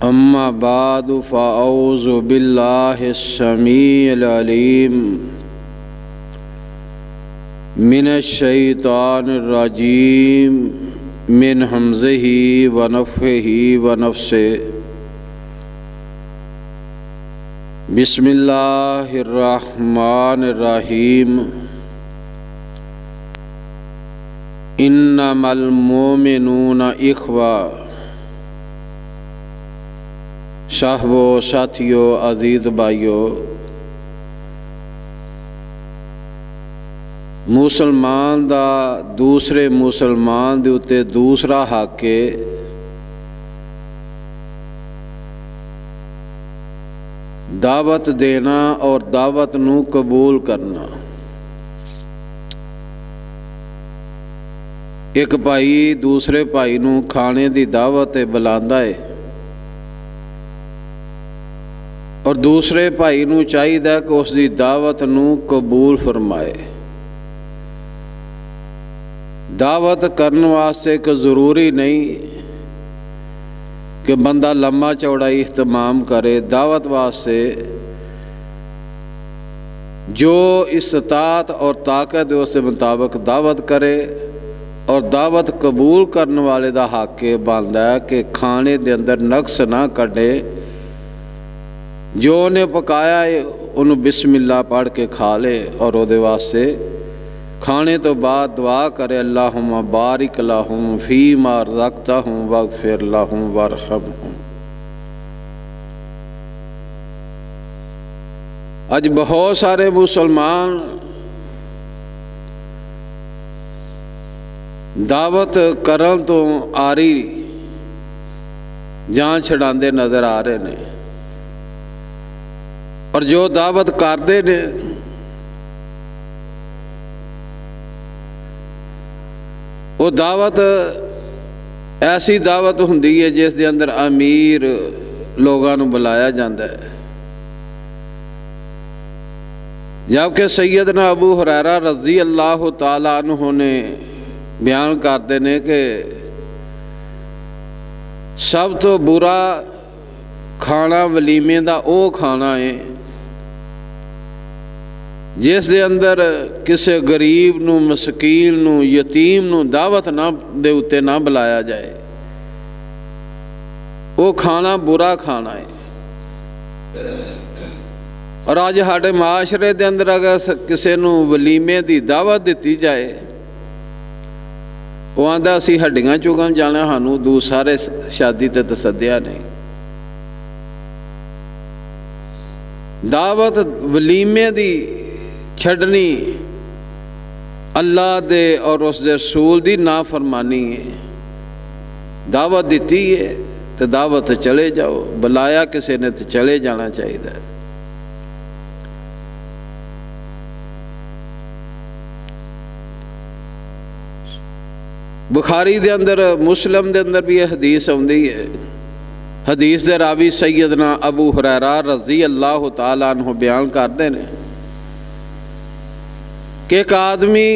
अम्मा बाद फ़अऊज़ु बिल्लाहिस्समीइल अलीम मिनश्शैतानिर्रजीम मिन हमज़िही व नफ़्ख़िही व नफ़्सिही। बिस्मिल्लाहिर्रहमानिर्रहीम। इन्नमल मोमिनूना इख़वा। साहबो साथियों अजीज़ भाइयों, मुसलमान दा दूसरे मुसलमान दे उत्ते दूसरा हक है दावत देना और दावत नू कबूल करना। एक भाई दूसरे भाई नू खाने दी दावत बुलांदा है और दूसरे भाई नू चाहिदा कि उसकी दावत नू कबूल फरमाए। दावत करने वास्ते कि ज़रूरी नहीं कि बंदा लम्मा चौड़ा इख्तिमाम करे। दावत वास्ते जो इस्तात और ताकत है उसके मुताबिक दावत करे और दावत कबूल करने वाले का हक बनता है कि खाने के अंदर नक्स ना कढ़े। जो उन्हें पकाया है उन्होंने बिस्मिल्लाह पढ़ के खा ले और वो वास्ते खाने तो बाद दुआ करे, अल्लाहुम्मा बारिक लहुम फीमा रज़क़तहुम वग़फ़िर लहुम वरहमहुम। आज बहुत सारे मुसलमान दावत करन तो आरी जान छड़ांदे नज़र आ रहे हैं और जो दावत करते ने वो दावत ऐसी दावत हुंदी है जिस दे अंदर अमीर लोगों को बुलाया जाता है। जबकि सैयदना अबू हुरैरा रज़ी अल्लाह तआला अन्हु ने बयान करते हैं कि सब तो बुरा खाना वलीमे का वो खाना है जिस दे अंदर किसी गरीब नू, मसकीन नू, यतीम नू दावत ना दे उत्ते ना बुलाया जाए। वो खाना बुरा खाना है। और अज साडे माशरे दे अंदर अगर किसी नू वलीमे की दावत दी जाए वो आंदा असी हड्डियां चुगन जाना, सानू दूसरे शादी ते सद्या नहीं। दावत वलीमे की छड़नी अल्लाह दे और उसके रसूल की नाफरमानी है। दावत दी है तो दावत चले जाओ, बुलाया किसी ने तो चले जाना चाहिए। बुखारी दे अंदर, मुस्लिम दे अंदर भी यह हदीस आउंदी है। हदीस दे रावी सैयदना अबू हुरैरा रज़ी अल्लाह तआला अन्हु बयान करते हैं कि एक आदमी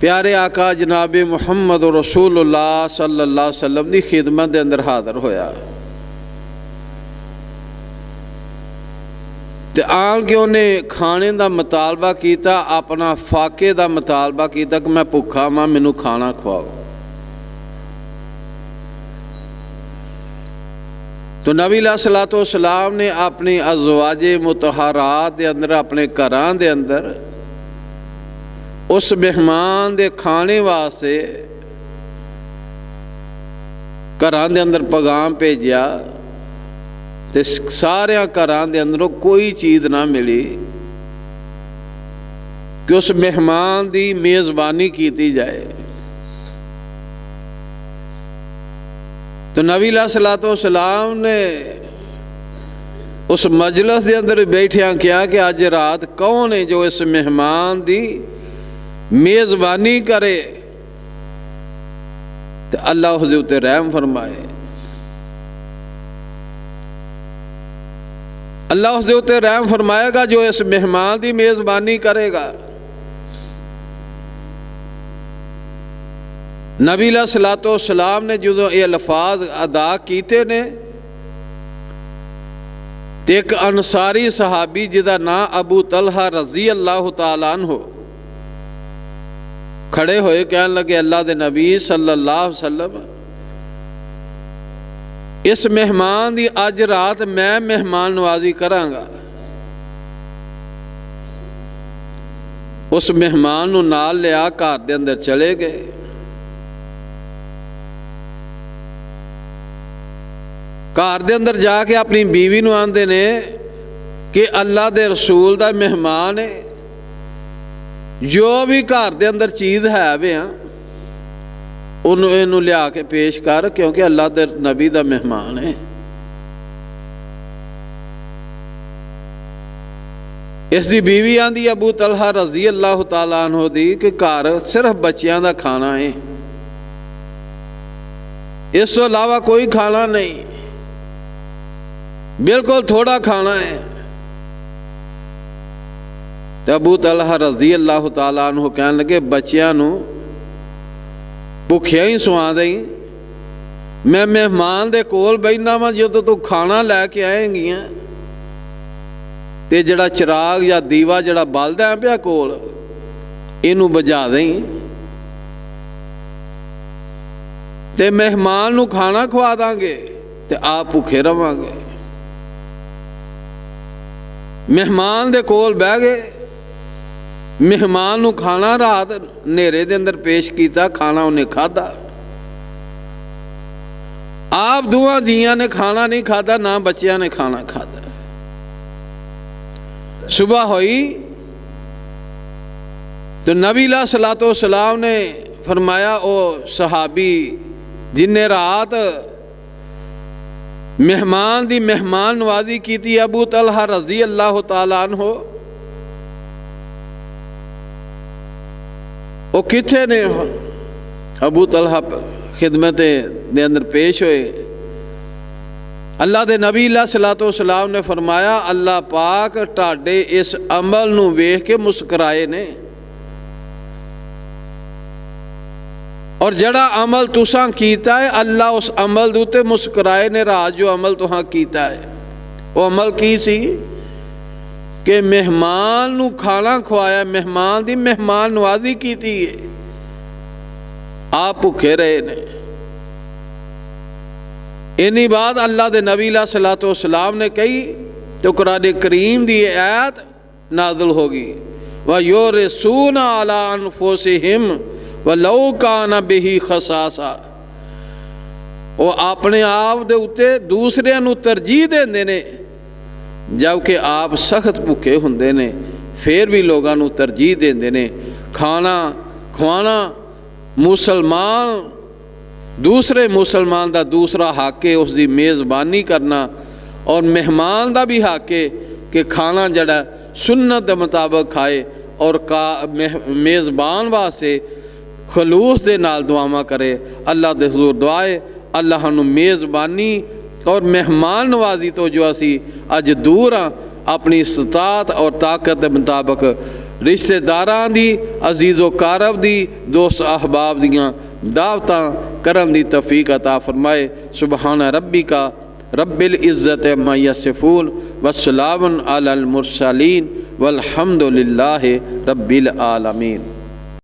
प्यारे आका जनाब मुहम्मद रसूलुल्लाह सल्लल्लाहु अलैहि वसल्लम की खिदमत के अंदर हाज़र होया तो आन के उन्हें खाने का मुतालबा किया, अपना फाके का मुतालबा किया कि मैं भुखा मां, मैनू खाना खवाओ। तो नबी अलैहिस्सलातु वस्सलाम ने अपनी अज़वाजे मुतहरात के अंदर, अपने घरां दे अंदर उस मेहमान के खाने वास्ते घरां दे अंदर पैगाम भेजा तो सारे घरां दे अंदरों कोई चीज़ ना मिली कि उस मेहमान की मेज़बानी की जाए। तो नबी अलैहिस्सलातु वस्सलाम ने उस मजलिस के अंदर बैठिया कहा कि अज रात कौन है जो इस मेहमान की मेज़बानी करे तो अल्लाह उसके उत्ते रहम फरमाए। अल्लाह उसके उत्ते रहम फरमाएगा जो इस मेहमान की मेज़बानी करेगा। नबी अलैहिस्सलातो सलाम ने जो ये अल्फाज अदा किए ने तो एक अंसारी सहाबी जिदा नाम अबू तलहा रजी अल्लाह तआला अन्हु खड़े होए कहन लगे अल्लाह दे नबी सल्लल्लाहु अलैहि वसल्लम इस मेहमान की अज रात मैं मेहमान नवाजी करांगा। उस मेहमान नूं नाल लिया घर दे अंदर चले गए। घर दे अंदर जाके अपनी बीवी नूं आंदे ने कि अल्लाह दे रसूल दा मेहमान है, जो भी घर दे अंदर चीज़ है वे उन्होंने लिया के पेश कर, क्योंकि अल्लाह दे नबी दा मेहमान है। इसकी बीवी आंदी अबू तलहा रजी अल्लाह तआला अन्हु दी कि घर सिर्फ बच्चियां दा खाना है, इस तो अलावा कोई खाना नहीं, बिल्कुल थोड़ा खाना है। तो अबू तलहा रजी अल्लाह तआला अन्हु कहन लगे बच्चियां नूं भुखिया ही सुआ दई, मैं मेहमान दे कोल बैठना वा, जो तू खाना लैके आएंगियां ते जड़ा चिराग या दीवा जड़ा बलदा है पिया कोल इनू बुझा दई, ते मेहमान नूं खाना खवा दांगे ते आप भुखे रवांगे। मेहमान दे कोल बह गए, मेहमान नूं खाना रात नेरे दे अंदर पेश किया, खाना उन्हें खाधा। आप दोवां जियां ने खाना नहीं खाधा, ना बच्चियां ने खाना खाधा। सुबह हुई तो नबी अलैहिस्सलातो सलाम ने फरमाया ओ सहाबी जिन्हें रात मेहमान दी मेहमान नवाजी की थी, अबू तलहा रजी अल्लाह तआला अन्हु, वो किथे ने? अबू तलहा खिदमत दे अंदर पेश होए। अल्लाह दे नबी अलैहिस्सलातो सलाम ने फरमाया अल्लाह पाक तुहाडे इस अमल नूं वेख के मुस्कुराए ने, और जड़ा अमल तुसां कीता है अल्लाह उस अमल दे उत्ते मुस्कुराए ने। रात जो अमल तुहां कीता है वो अमल की सी कि मेहमान नूं खाना खवाया, मेहमान दी मेहमान नवाजी की थी, आप भुखे रहे ने। इन्नी बात अल्लाह दे नबी अलैहिस्सलातो सलाम ने कही तो कुरान करीम दी आयत नाज़िल होगी, व युरसूना अला अनफुसिहिम वलौ काना बिही खसासा। वो अपने आप दे उत्ते दूसरियां नूं तरजीह देंदे ने, जबकि आप सख्त भुखे हुंदे ने फिर भी लोगों नूं तरजीह देंदे ने। खाना खवाना मुसलमान दूसरे मुसलमान का दूसरा हक है, उसकी मेज़बानी करना, और मेहमान का भी हक है कि खाना जड़ा सुन्नत के मुताबिक खाए, और मेज़बान वास्ते खलूस दे नाल दुआवां करे। अल्लाह दे हुजूर दुआए अल्लाह नूं मेज़बानी और मेहमान नवाजी तो जो असी अज दूर हाँ, अपनी इस्तात और ताकत के मुताबिक रिश्तेदारां दी, अजीज़ो कारब दी, दोस्त अहबाब दियां दावतां करन दी तौफीक अता फरमाए। सुबहान रब्बिका रब्बिल इज़्ज़ति अम्मा यसिफून वस्सलामुन अलल मुरसलीन वल्हम्दुलिल्लाहि रब्बिल आलमीन।